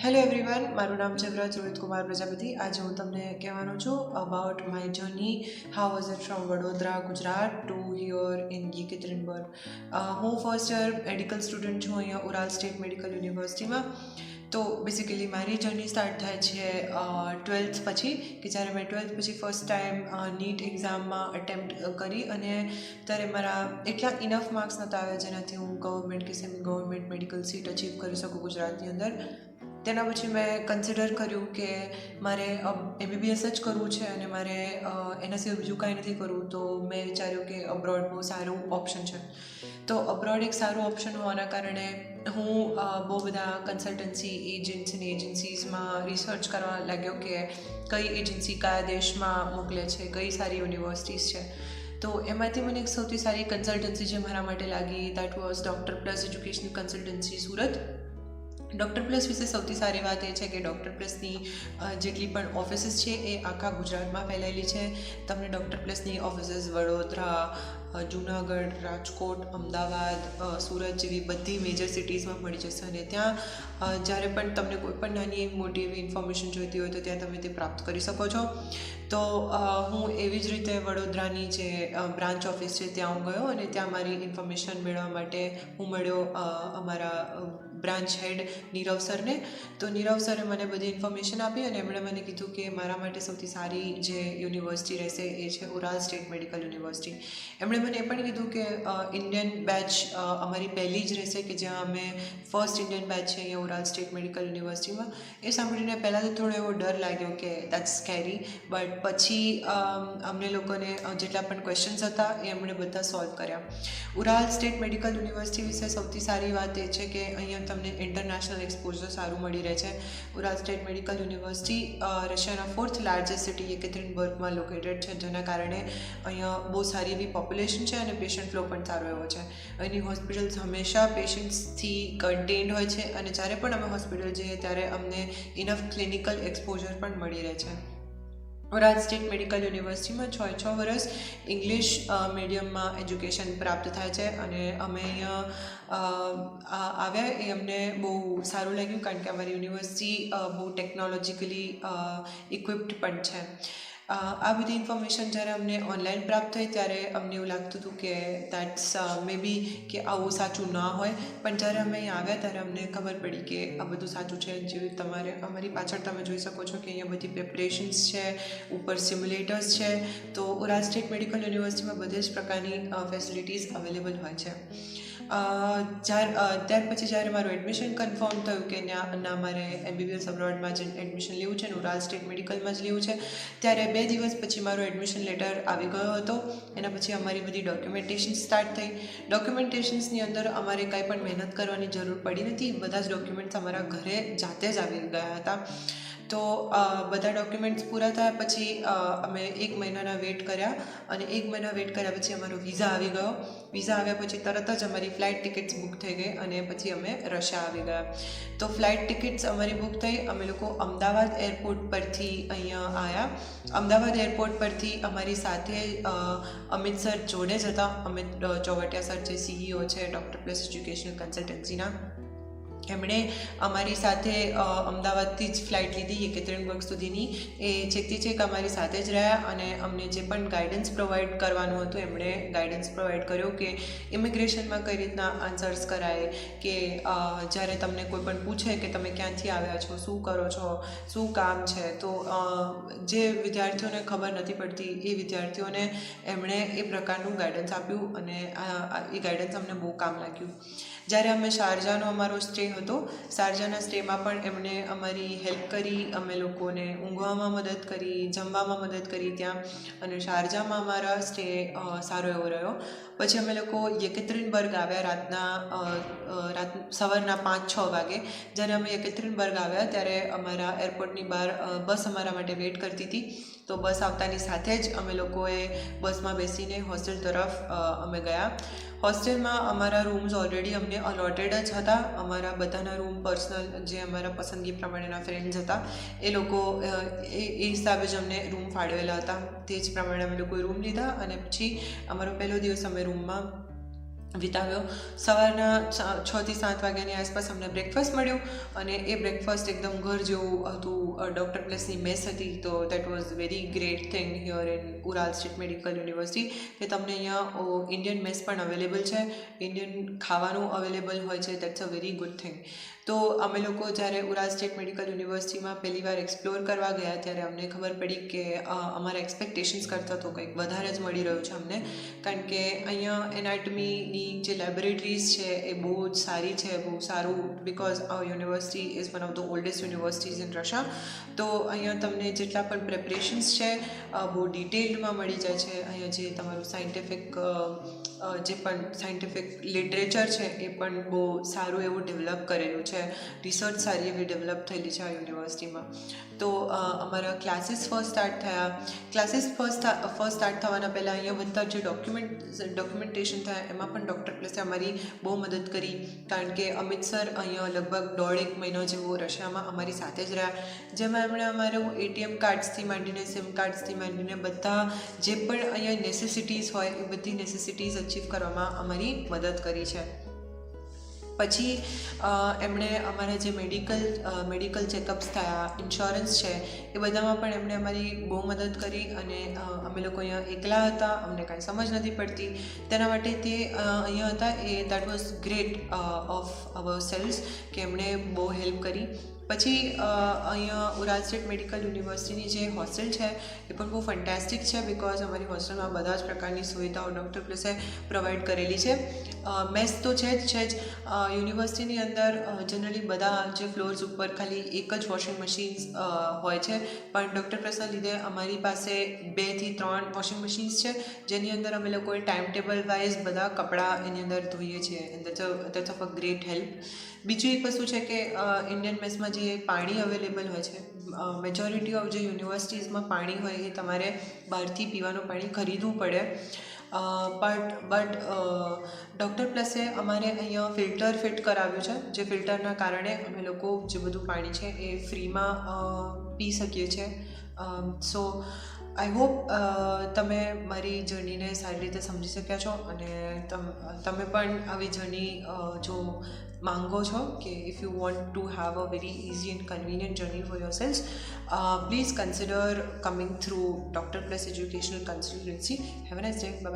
Hello everyone, મારું નામ છે વ્રજ રોહિત કુમાર પ્રજાપતિ. આજે હું તમને કહેવાનું છું about my journey. How was it from Vadodara Gujarat to here in Yekaterinburg. હું ફર્સ્ટ યર મેડિકલ સ્ટુડન્ટ છું અહીંયા ઉરાલ સ્ટેટ મેડિકલ યુનિવર્સિટીમાં. તો બેસિકલી મારી જર્ની સ્ટાર્ટ થાય છે 12th પછી, કે જ્યારે મેં 12th પછી ફર્સ્ટ ટાઈમ નીટ એક્ઝામમાં અટેમ્પ્ટ કરી અને ત્યારે મારા એટલા ઇનફ માર્ક્સ નહોતા આવ્યા જેનાથી હું ગવર્મેન્ટ કે semi government medical seat achieve કરી શકું ગુજરાતની અંદર. તેના પછી મેં કન્સિડર કર્યું કે મારે MBBS જ કરવું છે અને મારે એના સિવાય બીજું કાંઈ નથી કરવું. તો મેં વિચાર્યું કે અબ્રોડ બહુ સારું ઓપ્શન છે. તો અબ્રોડ એક સારું ઓપ્શન હોવાના કારણે હું બહુ બધા કન્સલ્ટન્સી એજન્ટ્સ અને એજન્સીઝમાં રિસર્ચ કરવા લાગ્યો કે કઈ એજન્સી કયા દેશમાં મોકલે છે, કઈ સારી યુનિવર્સિટીઝ છે. તો એમાંથી મને એક સૌથી સારી કન્સલ્ટન્સી જે મારા માટે લાગી that was doctor plus educational consultancy Surat. Doctor plus વિશે સૌથી સારી વાત એ છે કે ડૉક્ટર પ્લસની જેટલી પણ ઓફિસીસ છે એ આખા ગુજરાતમાં ફેલાયેલી છે. તમને ડૉક્ટર પ્લસની ઓફિસીસ વડોદરા, જૂનાગઢ, રાજકોટ, અમદાવાદ, સુરત જેવી બધી મેજર સિટીઝમાં મળી જશે અને ત્યાં જ્યારે પણ તમને કોઈ પણ નાની મોટી એવી ઇન્ફોર્મેશન જોઈતી હોય તો ત્યાં તમે તે પ્રાપ્ત કરી શકો છો. તો હું એવી જ રીતે વડોદરાની જે બ્રાન્ચ ઓફિસ છે ત્યાં હું ગયો અને ત્યાં મારી ઇન્ફોર્મેશન મેળવવા માટે હું મળ્યો અમારા બ્રાન્ચ હેડ નીરવ સરને. તો નીરવ સરે મને બધી ઇન્ફોર્મેશન આપી અને એમણે મને કીધું કે મારા માટે સૌથી સારી જે યુનિવર્સિટી રહેશે એ છે ઉરાલ સ્ટેટ મેડિકલ યુનિવર્સિટી. એમણે મને એ પણ કીધું કે ઇન્ડિયન બેચ અમારી પહેલી જ રહેશે કે જ્યાં અમે ફર્સ્ટ ઇન્ડિયન બેચ છે અહીંયા ઉરાલ સ્ટેટ મેડિકલ યુનિવર્સિટીમાં. એ સાંભળીને પહેલાં તો થોડો એવો ડર લાગ્યો કે દેટ્સ સ્કેરી, બટ પછી અમને લોકોને જેટલા પણ ક્વેશ્ચન્સ હતા એ એમણે બધા સોલ્વ કર્યા. ઉરાલ સ્ટેટ મેડિકલ યુનિવર્સિટી વિશે સૌથી સારી વાત એ છે કે અહીંયા તમને ઇન્ટરનેશનલ એક્સપોઝર સારું મળી રહે છે. ઉરાલ સ્ટેટ મેડિકલ યુનિવર્સિટી રશિયાના 4th લાર્જેસ્ટ સિટી યekaterinburgમાં લોકેટેડ છે, જેના કારણે અહીંયા બહુ સારી એવી પોપ્યુલેશન છે અને પેશન્ટ ફ્લો પણ સારો એવો છે. અહીંની હોસ્પિટલ્સ હંમેશા પેશન્ટ્સથી કન્ટેન્ડ હોય છે અને જ્યારે પણ અમે હોસ્પિટલ જઈએ ત્યારે અમને ઇનફ ક્લિનિકલ એક્સપોઝર પણ મળી રહે છે. ઉરાલ સ્ટેટ મેડિકલ યુનિવર્સિટીમાં 6 વર્ષ ઇંગ્લિશ મીડિયમમાં એજ્યુકેશન પ્રાપ્ત થાય છે અને અમે અહીંયા આવ્યા એ અમને બહુ સારું લાગ્યું કારણ કે અમારી યુનિવર્સિટી બહુ ટેકનોલોજીકલી ઇક્વિપ્ડ પણ છે. આ બધી ઇન્ફોર્મેશન જ્યારે અમને ઓનલાઈન પ્રાપ્ત થઈ ત્યારે અમને એવું લાગતું હતું કે દેટ્સ મે બી કે આવું સાચું ના હોય, પણ જ્યારે અમે અહીં આવ્યા ત્યારે અમને ખબર પડી કે આ બધું સાચું છે. જેવી તમારે અમારી પાછળ તમે જોઈ શકો છો કે અહીંયા બધી પ્રિપરેશન્સ છે, ઉપર સિમ્યુલેટર્સ છે. તો ઉરાલ સ્ટેટ મેડિકલ યુનિવર્સિટીમાં બધી જ પ્રકારની ફેસિલિટીઝ અવેલેબલ હોય છે. ત્યાર પછી જ્યારે મારું એડમિશન કન્ફર્મ થયું કે ના મારે MBBS અબ્રોડમાં જ એડમિશન લેવું છે અને ઉરાલ સ્ટેટ મેડિકલમાં જ લેવું છે, ત્યારે 2 દિવસ પછી મારો એડમિશન લેટર આવી ગયો હતો. એના પછી અમારી બધી ડોક્યુમેન્ટેશન સ્ટાર્ટ થઈ. ડોક્યુમેન્ટેશન્સની અંદર અમારે કાંઈ પણ મહેનત કરવાની જરૂર પડી નથી. બધા જ ડોક્યુમેન્ટ્સ અમારા ઘરે જાતે જ આવી ગયા હતા. તો બધા ડોક્યુમેન્ટ્સ પૂરા થયા પછી અમે 1 મહિનાના વેટ કર્યા અને 1 મહિના વેટ કર્યા પછી અમારો વિઝા આવી ગયો. વિઝા આવ્યા પછી તરત જ અમારી ફ્લાઇટ ટિકિટ્સ બુક થઈ ગઈ અને પછી અમે રશિયા આવી ગયા. તો ફ્લાઇટ ટિકિટ્સ અમારી બુક થઈ. અમે લોકો અમદાવાદ એરપોર્ટ પરથી અહીંયા આવ્યા. અમદાવાદ એરપોર્ટ પરથી અમારી સાથે અમિત સર જોડે જ હતા. અમિત ચોવટિયા સર જે CEO છે ડૉક્ટર પ્લસ એજ્યુકેશનલ કન્સલ્ટન્સીના. એમણે અમારી સાથે અમદાવાદથી જ ફ્લાઇટ લીધી યekaterinburg સુધીની. એ છેકથી છેક અમારી સાથે જ રહ્યા અને અમને જે પણ ગાઈડન્સ પ્રોવાઈડ કરવાનું હતું એમણે ગાઈડન્સ પ્રોવાઈડ કર્યો કે ઇમિગ્રેશનમાં કઈ રીતના આન્સર્સ કરાય, કે જ્યારે તમને કોઈ પણ પૂછે કે તમે ક્યાંથી આવ્યા છો, શું કરો છો, શું કામ છે, તો જે વિદ્યાર્થીઓને ખબર નથી પડતી એ વિદ્યાર્થીઓને એમણે એ પ્રકારનું ગાઈડન્સ આપ્યું અને એ ગાઈડન્સ અમને બહુ કામ લાગ્યું. જ્યારે અમે શારજાનો અમારો સ્ટે હતો, શારજાના સ્ટેમાં પણ એમણે અમારી હેલ્પ કરી. અમે લોકોને ઊંઘવામાં મદદ કરી, જમવામાં મદદ કરી ત્યાં, અને શારજામાં અમારા સ્ટે સારો એવો રહ્યો. પછી અમે લોકો યekaterinburg આવ્યા સવારના 5-6 વાગે. જ્યારે અમે યekaterinburg આવ્યા ત્યારે અમારા એરપોર્ટની બહાર બસ અમારા માટે વેઇટ કરતી હતી. તો બસ આવતાની સાથે જ અમે લોકોએ બસમાં બેસીને હોસ્ટેલ તરફ અમે ગયા. હોસ્ટેલમાં અમારા રૂમ્સ ઓલરેડી અમને અલોટેડ જ હતા. અમારા બધાના રૂમ પર્સનલ જે અમારા પસંદગી પ્રમાણેના ફ્રેન્ડ્સ હતા એ લોકો એ હિસાબે જ અમને રૂમ ફાળવેલા હતા. તે જ પ્રમાણે અમે લોકોએ રૂમ લીધા અને પછી અમારો પહેલો દિવસ અમે રૂમમાં વિતાવ્યો. સવારના 6 થી 7 વાગ્યાની આસપાસ અમને બ્રેકફાસ્ટ મળ્યું અને એ બ્રેકફાસ્ટ એકદમ ઘર જેવું હતું. ડૉક્ટર પ્લસની મેસ હતી, તો that was very great thing here in Ural State Medical University કે તમને અહીંયા ઇન્ડિયન મેસ પણ અવેલેબલ છે, ઇન્ડિયન ખાવાનું અવેલેબલ હોય છે. That's a very good thing. તો અમે લોકો જ્યારે ઉરાલ સ્ટેટ મેડિકલ યુનિવર્સિટીમાં પહેલી વાર એક્સપ્લોર કરવા ગયા ત્યારે અમને ખબર પડી કે અમારા એક્સપેક્ટેશન્સ કરતાં તો કંઈક વધારે જ મળી રહ્યું છે અમને, કારણ કે અહીંયા એનાટમીની જે લેબોરેટરીઝ છે એ બહુ જ સારી છે, બહુ સારું, because our university is one of the oldest universities in Russia. તો અહીંયા તમને જેટલા પણ પ્રેપરેશન્સ છે બહુ ડિટેલ્ડમાં મળી જાય છે. અહીંયા જે તમારું સાયન્ટિફિક લિટરેચર છે એ પણ બહુ સારું એવું ડેવલપ કરેલું છે, રિસર્ચ સારી એવી ડેવલપ થયેલી છે આ યુનિવર્સિટીમાં. તો અમારા ક્લાસીસ ફર્સ્ટ સ્ટાર્ટ થવાના પહેલાં અહીંયા બધા જે ડોક્યુમેન્ટેશન થાય એમાં પણ ડૉક્ટર પ્લસે અમારી બહુ મદદ કરી, કારણ કે અમિત સર અહીંયા લગભગ 1.5 મહિનો જેવો રશિયામાં અમારી સાથે જ રહ્યા, જેમાં એમણે અમારું ATM કાર્ડ્સથી માંડીને સિમ કાર્ડ્સથી માંડીને બધા જે પણ અહીંયા નેસેસિટીઝ હોય એ બધી નેસેસિટીઝ અચીવ કરવામાં અમારી મદદ કરી છે. પછી એમણે અમારા જે મેડિકલ ચેકઅપ્સ થયા, ઇન્સ્યોરન્સ છે, એ બધામાં પણ એમણે અમારી બહુ મદદ કરી. અને અમે લોકો અહીંયા એકલા હતા, અમને કાંઈ સમજ નથી પડતી, તેના માટે તે અહીંયા હતા. That was great of our sales કે એમણે બહુ હેલ્પ કરી. પછી અહીંયા ઉરાલ સ્ટેટ મેડિકલ યુનિવર્સિટીની જે હોસ્ટેલ છે એ પણ બહુ ફેન્ટાસ્ટિક છે, બિકોઝ અમારી હોસ્ટેલમાં બધા જ પ્રકારની સુવિધાઓ ડૉક્ટર પ્લસે પ્રોવાઈડ કરેલી છે. મેસ તો છે જ. યુનિવર્સિટીની અંદર જનરલી બધા જે ફ્લોર્સ ઉપર ખાલી એક જ વોશિંગ મશીન્સ હોય છે, પણ ડૉક્ટર પ્લસના લીધે અમારી પાસે 2 થી 3 વોશિંગ મશીન્સ છે, જેની અંદર અમે લોકોએ ટાઈમ ટેબલ વાઇઝ બધા કપડાં એની અંદર ધોઈએ છીએ. That's of a great help. બીજું એક વસ્તુ છે કે ઇન્ડિયન મેસમાં જે પાણી અવેલેબલ હોય છે, મેજોરિટી ઓફ જે યુનિવર્સિટીઝમાં પાણી હોય એ તમારે બહારથી પીવાનું પાણી ખરીદવું પડે. બટ ડૉક્ટર પ્લસે અમારે અહીંયા ફિલ્ટર ફિટ કરાવ્યું છે, જે ફિલ્ટરના કારણે અમે લોકો જે બધું પાણી છે એ ફ્રીમાં પી શકીએ છીએ. સો આઈ હોપ તમે મારી જર્નીને સારી રીતે સમજી શક્યા છો, અને તમે પણ આવી જર્ની જો માંગો છો કે if you want to have a very easy and convenient journey for your sales, please consider coming through doctor plus educational consultancy. Have a nice day. By.